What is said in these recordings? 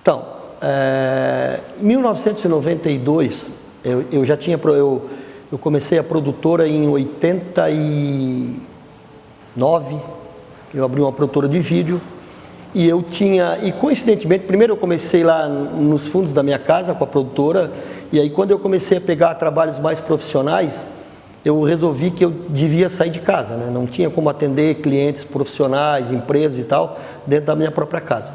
Então, em 1992, eu comecei a produtora em 89, eu abri uma produtora de vídeo, e coincidentemente, primeiro eu comecei lá nos fundos da minha casa com a produtora, e aí quando eu comecei a pegar trabalhos mais profissionais, eu resolvi que eu devia sair de casa, né? Não tinha como atender clientes profissionais, empresas e tal, dentro da minha própria casa.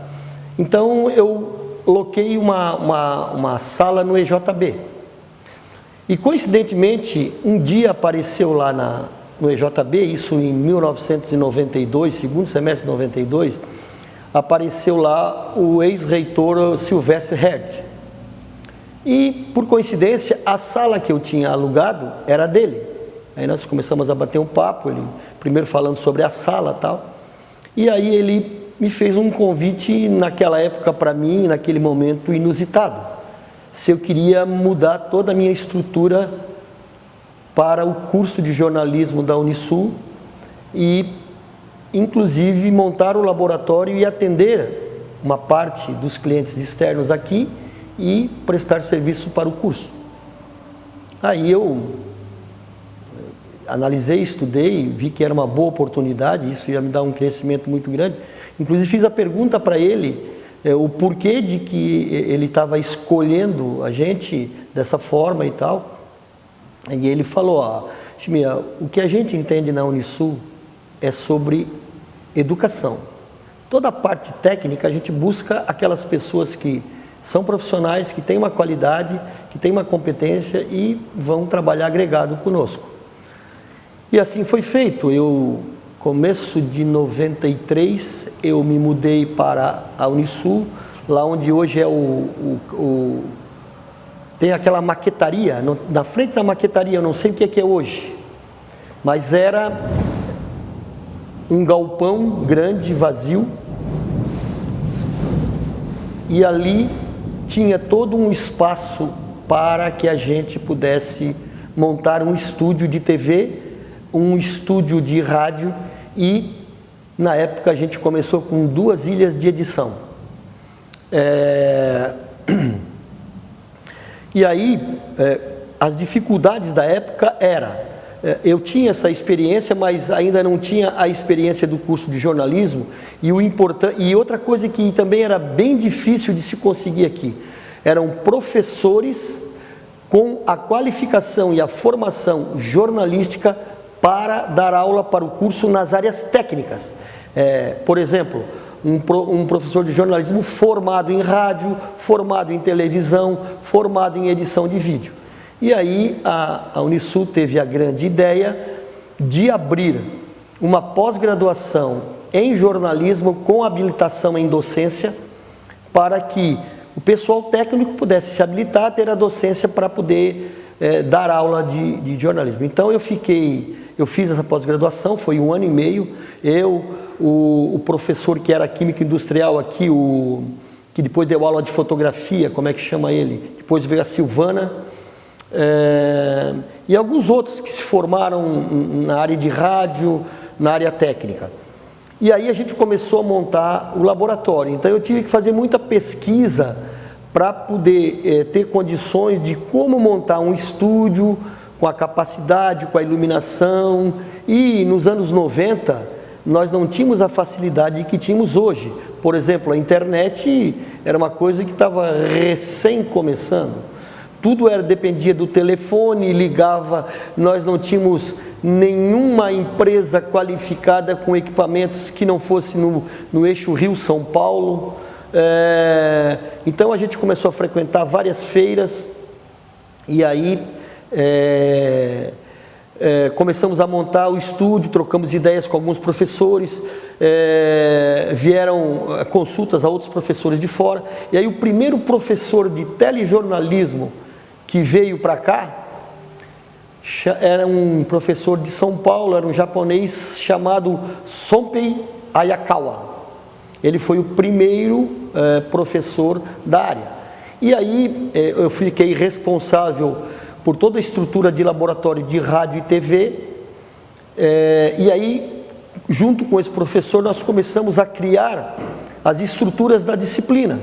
Então eu loquei uma sala no EJB. E coincidentemente, um dia apareceu lá no EJB, isso em 1992, segundo semestre de 92, apareceu lá o ex-reitor Silvestre Herd. E, por coincidência, a sala que eu tinha alugado era dele. Aí nós começamos a bater um papo, ele primeiro falando sobre a sala e tal. E aí ele me fez um convite, naquela época para mim, naquele momento inusitado. Se eu queria mudar toda a minha estrutura para o curso de jornalismo da Unisul e, inclusive, montar o laboratório e atender uma parte dos clientes externos aqui e prestar serviço para o curso. Aí eu analisei, estudei, vi que era uma boa oportunidade, isso ia me dar um crescimento muito grande. Inclusive fiz a pergunta para ele, o porquê de que ele estava escolhendo a gente dessa forma e tal. E ele falou, Chimia, o que a gente entende na Unisul é sobre educação. Toda a parte técnica a gente busca aquelas pessoas que são profissionais, que têm uma qualidade, que têm uma competência e vão trabalhar agregado conosco. E assim foi feito. Começo de 93, eu me mudei para a Unisul, lá onde hoje é tem aquela maquetaria, na frente da maquetaria, eu não sei o que é hoje, mas era um galpão grande, vazio, e ali tinha todo um espaço para que a gente pudesse montar um estúdio de TV, um estúdio de rádio, e na época a gente começou com 2 ilhas de edição. E aí, as dificuldades da época eu tinha essa experiência, mas ainda não tinha a experiência do curso de jornalismo, e outra coisa que também era bem difícil de se conseguir aqui, eram professores com a qualificação e a formação jornalística para dar aula para o curso nas áreas técnicas. Por exemplo, um professor de jornalismo formado em rádio, formado em televisão, formado em edição de vídeo. E aí a Unisul teve a grande ideia de abrir uma pós-graduação em jornalismo com habilitação em docência, para que o pessoal técnico pudesse se habilitar a ter a docência para poder dar aula de jornalismo. Então eu fiz essa pós-graduação, foi 1 ano e meio, o professor que era químico industrial aqui, que depois deu aula de fotografia, como é que chama ele? Depois veio a Silvana, e alguns outros que se formaram na área de rádio, na área técnica. E aí a gente começou a montar o laboratório, então eu tive que fazer muita pesquisa para poder ter condições de como montar um estúdio, com a capacidade, com a iluminação, e nos anos 90 nós não tínhamos a facilidade que tínhamos hoje. Por exemplo, a internet era uma coisa que estava recém começando, tudo dependia do telefone, ligava, nós não tínhamos nenhuma empresa qualificada com equipamentos que não fosse no eixo Rio-São Paulo. Então a gente começou a frequentar várias feiras, e aí começamos a montar o estúdio, trocamos ideias com alguns professores, vieram consultas a outros professores de fora, e aí o primeiro professor de telejornalismo que veio para cá era um professor de São Paulo, era um japonês chamado Sonpei Ayakawa. Ele foi o primeiro professor da área. E aí eu fiquei responsável por toda a estrutura de laboratório de rádio e TV, e aí, junto com esse professor, nós começamos a criar as estruturas da disciplina.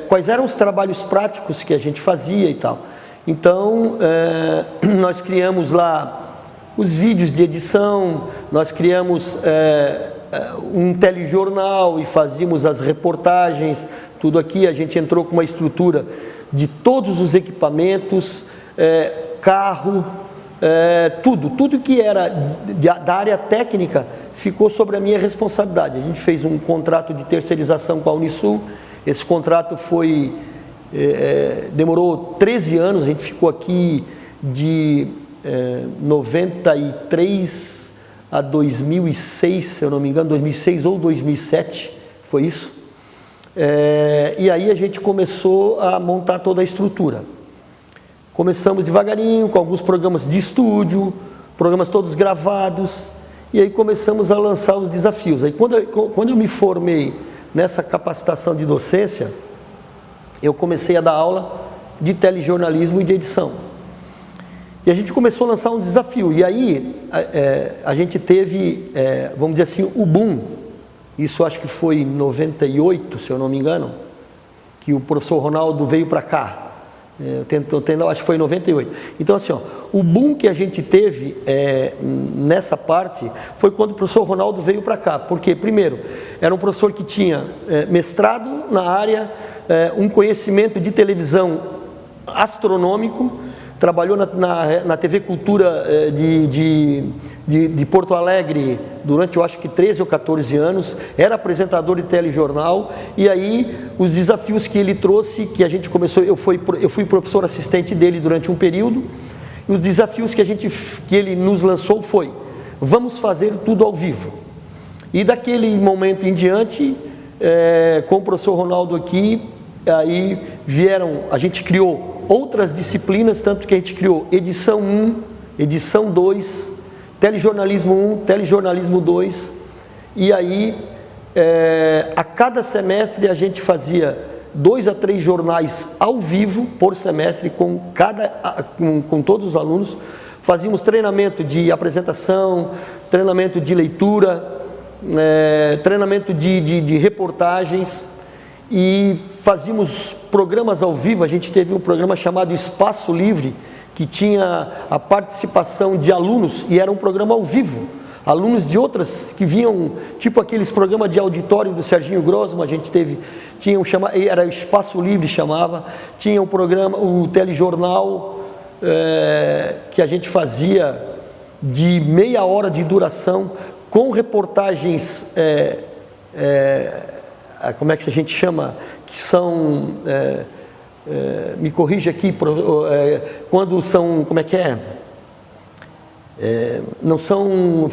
quais eram os trabalhos práticos que a gente fazia e tal. Então, nós criamos lá os vídeos de edição, nós criamos um telejornal e fazíamos as reportagens, tudo aqui. A gente entrou com uma estrutura de todos os equipamentos, carro, tudo que era da área técnica ficou sobre a minha responsabilidade. A gente fez um contrato de terceirização com a Unisul. Esse contrato demorou 13 anos, a gente ficou aqui de 93 a 2006, se eu não me engano, 2006 ou 2007, foi isso. E aí a gente começou a montar toda a estrutura. Começamos devagarinho, com alguns programas de estúdio, programas todos gravados, e aí começamos a lançar os desafios. Aí quando eu me formei nessa capacitação de docência, eu comecei a dar aula de telejornalismo e de edição. E a gente começou a lançar um desafio, e aí a gente teve, vamos dizer assim, o boom. Isso acho que foi em 98, se eu não me engano, que o professor Ronaldo veio para cá. Acho que foi em 98. Então, assim, o boom que a gente teve nessa parte foi quando o professor Ronaldo veio para cá. Porque, primeiro, era um professor que tinha mestrado na área, um conhecimento de televisão astronômico, trabalhou na TV Cultura de Porto Alegre durante, eu acho que 13 ou 14 anos, era apresentador de telejornal, e aí os desafios que ele trouxe, que a gente começou, eu fui professor assistente dele durante um período, e os desafios que ele nos lançou foi: vamos fazer tudo ao vivo. E daquele momento em diante, com o professor Ronaldo aqui, aí a gente criou outras disciplinas, tanto que a gente criou edição 1, edição 2, telejornalismo 1, telejornalismo 2, e aí a cada semestre a gente fazia 2 a 3 jornais ao vivo por semestre com todos os alunos. Fazíamos treinamento de apresentação, treinamento de leitura, treinamento de reportagens, e fazíamos programas ao vivo. A gente teve um programa chamado Espaço Livre, que tinha a participação de alunos, e era um programa ao vivo. Alunos de outras que vinham, tipo aqueles programas de auditório do Serginho Grossman, a gente era o Espaço Livre, chamava, tinha um programa, o telejornal, que a gente fazia de meia hora de duração, com reportagens, como é que a gente chama, que são, me corrija aqui, quando são, como é que é? Não são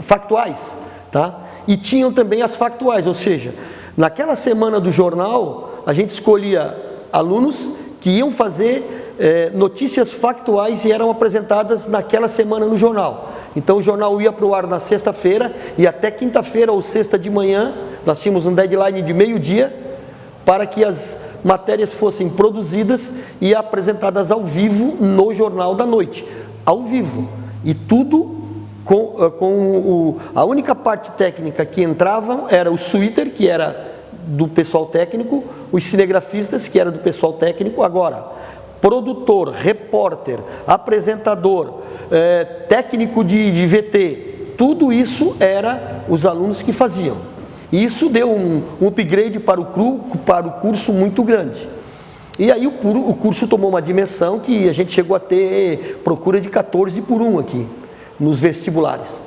factuais, tá? E tinham também as factuais, ou seja, naquela semana do jornal, a gente escolhia alunos que iam fazer notícias factuais e eram apresentadas naquela semana no jornal. Então o jornal ia para o ar na sexta-feira, e até quinta-feira ou sexta de manhã, nós tínhamos um deadline de meio-dia, para que as matérias fossem produzidas e apresentadas ao vivo no Jornal da Noite, ao vivo. E tudo a única parte técnica que entravam era o suíter, que era do pessoal técnico, os cinegrafistas, que era do pessoal técnico. Agora, produtor, repórter, apresentador, técnico de VT, tudo isso era os alunos que faziam. E isso deu um upgrade para o curso muito grande. E aí o curso tomou uma dimensão que a gente chegou a ter procura de 14 por 1 aqui, nos vestibulares.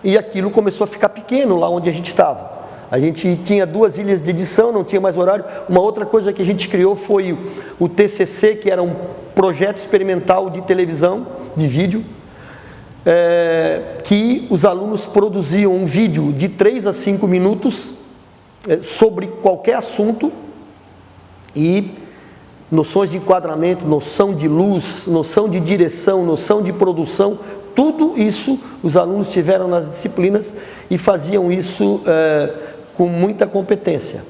E aquilo começou a ficar pequeno lá onde a gente estava. A gente tinha 2 ilhas de edição, não tinha mais horário. Uma outra coisa que a gente criou foi o TCC, que era um projeto experimental de televisão, de vídeo, que os alunos produziam um vídeo de 3 a 5 minutos sobre qualquer assunto, e noções de enquadramento, noção de luz, noção de direção, noção de produção, tudo isso os alunos tiveram nas disciplinas e faziam isso com muita competência.